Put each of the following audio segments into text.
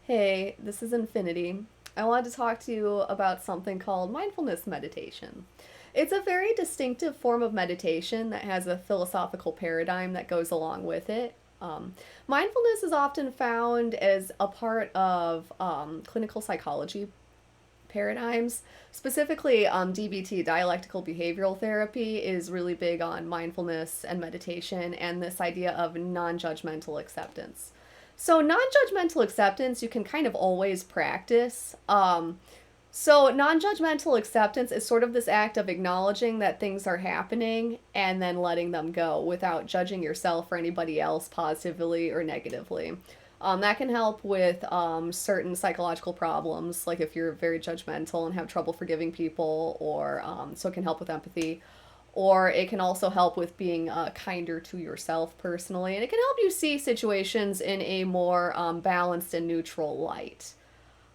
Hey, this is Infinity. I wanted to talk to you about something called mindfulness meditation. It's a very distinctive form of meditation that has a philosophical paradigm that goes along with it. Mindfulness is often found as a part of clinical psychology paradigms. Specifically, DBT, dialectical behavioral therapy, is really big on mindfulness and meditation and this idea of non judgmental acceptance. So, non judgmental acceptance you can kind of always practice. Non judgmental acceptance is sort of this act of acknowledging that things are happening and then letting them go without judging yourself or anybody else positively or negatively. That can help with certain psychological problems, like if you're very judgmental and have trouble forgiving people, or so it can help with empathy. Or it can also help with being kinder to yourself personally, and it can help you see situations in a more balanced and neutral light.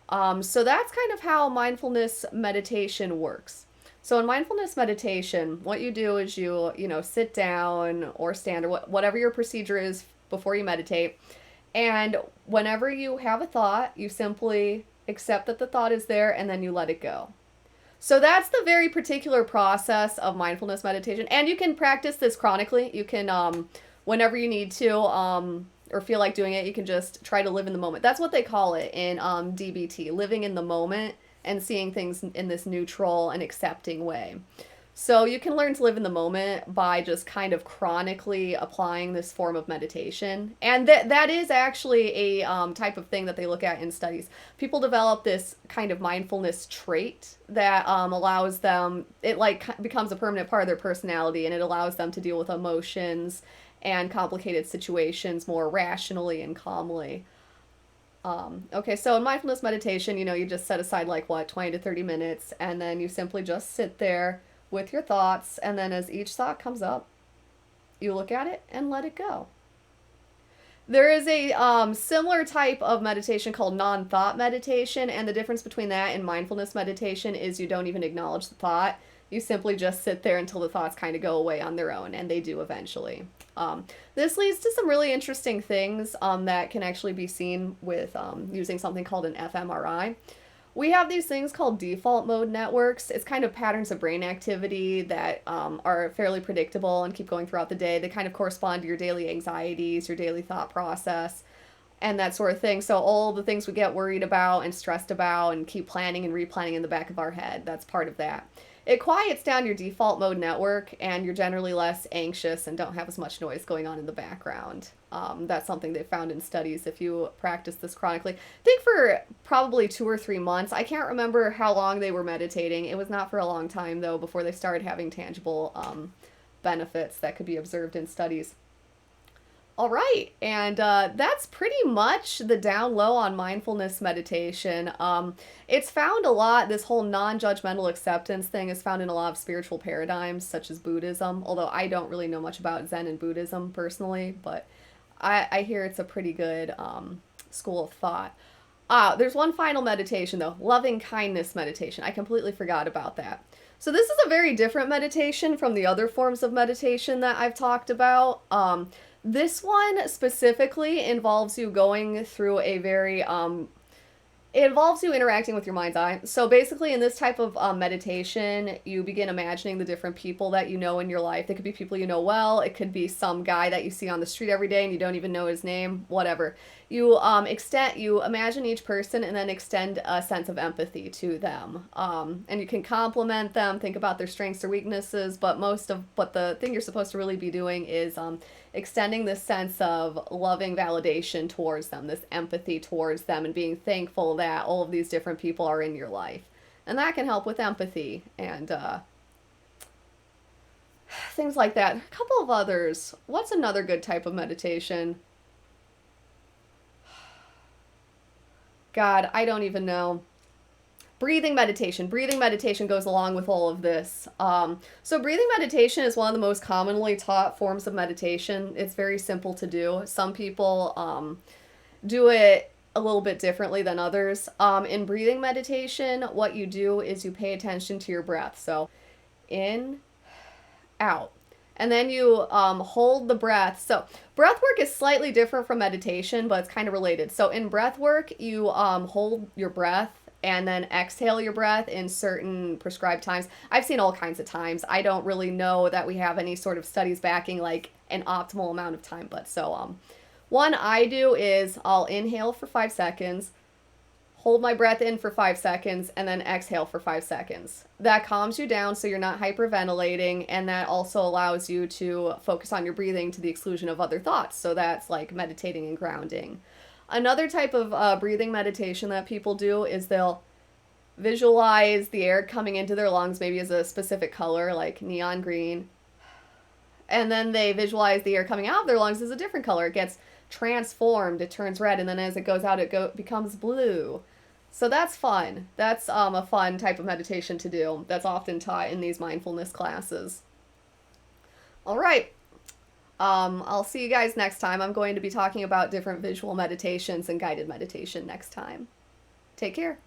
So that's kind of how mindfulness meditation works. So in mindfulness meditation, what you do is you sit down or stand or whatever your procedure is before you meditate, and whenever you have a thought, you simply accept that the thought is there and then you let it go. So that's the very particular process of mindfulness meditation. And you can practice this chronically. You can, whenever you need to, or feel like doing it, you can just try to live in the moment. That's what they call it in DBT, living in the moment and seeing things in this neutral and accepting way. So you can learn to live in the moment by just kind of chronically applying this form of meditation. And that is actually a type of thing that they look at in studies. People develop this kind of mindfulness trait that allows them, it like becomes a permanent part of their personality, and it allows them to deal with emotions and complicated situations more rationally and calmly. Okay, so in mindfulness meditation, you just set aside like what, 20 to 30 minutes, and then you simply just sit there with your thoughts, and then as each thought comes up, you look at it and let it go. There is a similar type of meditation called non-thought meditation, and the difference between that and mindfulness meditation is you don't even acknowledge the thought. You simply just sit there until the thoughts kind of go away on their own, and they do eventually. This leads to some really interesting things that can actually be seen with using something called an fMRI. We have these things called default mode networks. It's kind of patterns of brain activity that are fairly predictable and keep going throughout the day. They kind of correspond to your daily anxieties, your daily thought process, and that sort of thing. So all the things we get worried about and stressed about and keep planning and replanning in the back of our head, that's part of that. It quiets down your default mode network, and you're generally less anxious and don't have as much noise going on in the background. That's something they found in studies if you practice this chronically. I think for probably 2 or 3 months. I can't remember how long they were meditating. It was not for a long time, though, before they started having tangible benefits that could be observed in studies. All right, and that's pretty much the down low on mindfulness meditation. It's found a lot, this whole non judgmental acceptance thing is found in a lot of spiritual paradigms, such as Buddhism, although I don't really know much about Zen and Buddhism personally, but I hear it's a pretty good school of thought. There's one final meditation, though, loving kindness meditation. I completely forgot about that. So, this is a very different meditation from the other forms of meditation that I've talked about. This one specifically involves you going through a very it involves you interacting with your mind's eye. So basically, in this type of meditation, you begin imagining the different people that you know in your life. They could be people you know well. It could be some guy that you see on the street every day and you don't even know his name. Whatever. You imagine each person and then extend a sense of empathy to them. And you can compliment them, think about their strengths or weaknesses. But the thing you're supposed to really be doing is extending this sense of loving validation towards them, this empathy towards them, and being thankful that all of these different people are in your life. And that can help with empathy and things like that. A couple of others. What's another good type of meditation? God, I don't even know. Breathing meditation. Breathing meditation goes along with all of this. So breathing meditation is one of the most commonly taught forms of meditation. It's very simple to do. Some people do it a little bit differently than others. In breathing meditation, what you do is you pay attention to your breath. So in, out, And then you hold the breath. So breath work is slightly different from meditation, but it's kind of related. So in breath work, you hold your breath and then exhale your breath in certain prescribed times. I've seen all kinds of times. I don't really know that we have any sort of studies backing like an optimal amount of time, but so one I do is I'll inhale for 5 seconds, hold my breath in for 5 seconds, and then exhale for 5 seconds. That calms you down so you're not hyperventilating, and that also allows you to focus on your breathing to the exclusion of other thoughts. So that's like meditating and grounding. Another type of breathing meditation that people do is they'll visualize the air coming into their lungs, maybe as a specific color, like neon green. And then they visualize the air coming out of their lungs as a different color. It gets transformed, it turns red, and then as it goes out, it becomes blue. So that's fun. That's a fun type of meditation to do. That's often taught in these mindfulness classes. All right. I'll see you guys next time. I'm going to be talking about different visual meditations and guided meditation next time. Take care.